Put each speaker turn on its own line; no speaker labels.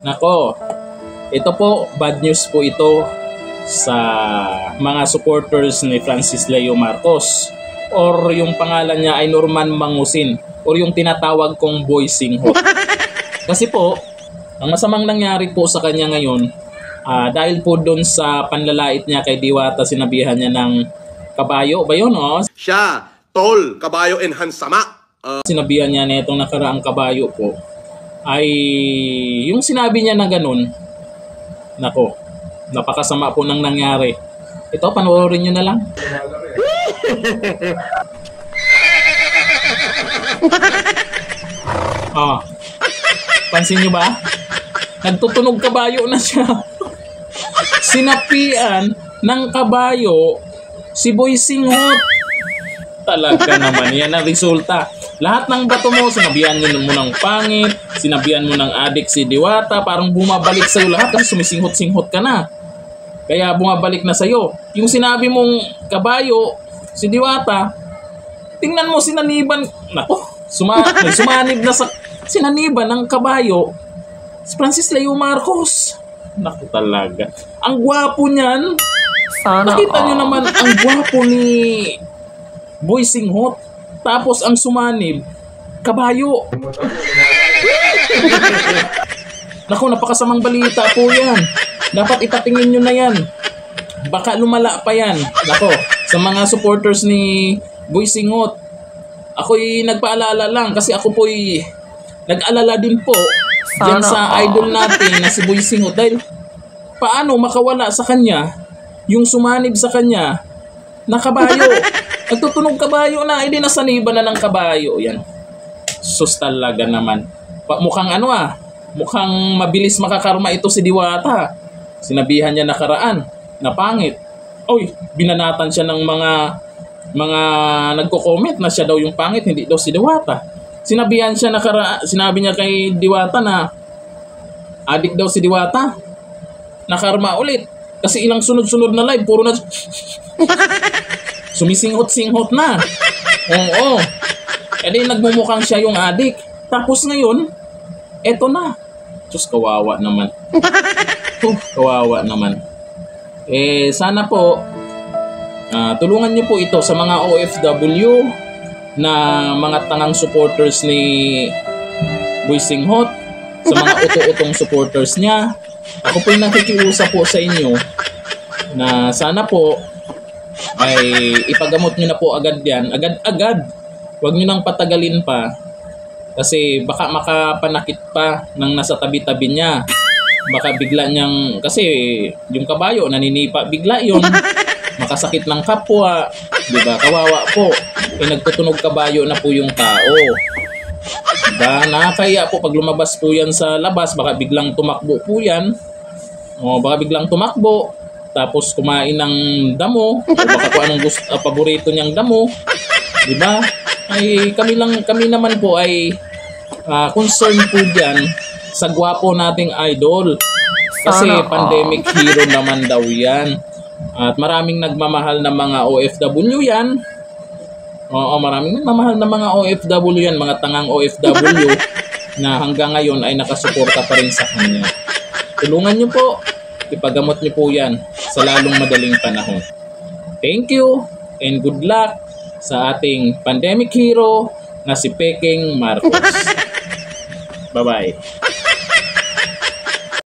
Nako, ito po, bad news po ito sa mga supporters ni Francis Leo Marcos, or yung pangalan niya ay Norman Mangusin, or yung tinatawag kong Boy Singhot. Kasi po, ang masamang nangyari po sa kanya ngayon, dahil po doon sa panlalait niya kay Diwata, sinabihan niya ng kabayo ba yun, oh?
Siya, tol, kabayo enhance sama.
Sinabihan niya na itong nakaraang kabayo po ay yung sinabi niya na ganun. Nako, napakasama po nang nangyari. Ito, panoorin nyo na lang. Pansin nyo ba? Nagtutunog kabayo na siya. Sinapian ng kabayo si Boy Singhot. Talaga naman, yan ang resulta. Lahat ng bato mo, sinabihan mo ng pangit, sinabihan mo ng adik si Diwata, parang bumabalik sa'yo lahat kasi sumisinghot-singhot ka na. Kaya bumabalik na sa'yo. Yung sinabi mong kabayo, si Diwata, tingnan mo sinaniban, nako, sumanib na sa sinaniban ng kabayo, si Francis Leo Marcos. Naku talaga. Ang gwapo niyan. Nakita nyo naman, ang gwapo ni Boy Singhot. Tapos ang sumanib, kabayo. Naku, napakasamang balita po yan. Dapat ipatingin nyo na yan. Baka lumala pa yan. Naku, sa mga supporters ni Boy Singhot, ako'y nagpaalala lang kasi ako po'y nag-alala din po yan sa idol natin na si Boy Singhot. Dahil paano makawala sa kanya yung sumanib sa kanya na kabayo. Nagtutunog kabayo na, hindi nasaniban na ng kabayo. Yan. Sus talaga naman. Mukhang mukhang mabilis makakarma ito si Diwata. Sinabihan niya nakaraan na pangit. Oy, binanatan siya ng mga nagko-comment na siya daw yung pangit, hindi daw si Diwata. Sinabihan siya sinabi niya kay Diwata na adik daw si Diwata. Nakarma ulit. Kasi ilang sunod-sunod na live, puro na sumisinghot-singhot na. Oo. Kaya nagmumukhang siya yung adik. Tapos ngayon, eto na. Diyos, kawawa naman. Kawawa naman. Sana po, tulungan niyo po ito sa mga OFW na mga tangang supporters ni Boy Singhot, sa mga uto-utong supporters niya. Ako po yung nakikiusap po sa inyo na sana po ay ipagamot nyo na po agad yan. Agad-agad. Huwag nyo nang patagalin pa. Kasi baka makapanakit pa ng nasa tabi-tabi niya. Baka bigla niyang, kasi yung kabayo naninipa bigla yun. Makasakit ng kapwa. Diba? Kawawa po. Nagtutunog kabayo na po yung tao. Diba? Nakakaya po pag lumabas po yan sa labas, baka biglang tumakbo po yan. Baka biglang tumakbo. Tapos kumain ng damo, o baka kung anong paborito niyang damo, di ba? Ay kami naman po ay concerned po diyan sa gwapo nating idol. Kasi pandemic hero naman daw 'yan. At maraming nagmamahal na mga OFW 'yan. Oo, maraming nagmamahal na mga OFW 'yan, mga tangang OFW na hanggang ngayon ay nakasuporta pa rin sa kanya. Tulungan niyo po. Ipagamot niyo po yan sa lalong madaling panahon. Thank you and good luck sa ating pandemic hero na si Peking Marcos. Bye-bye.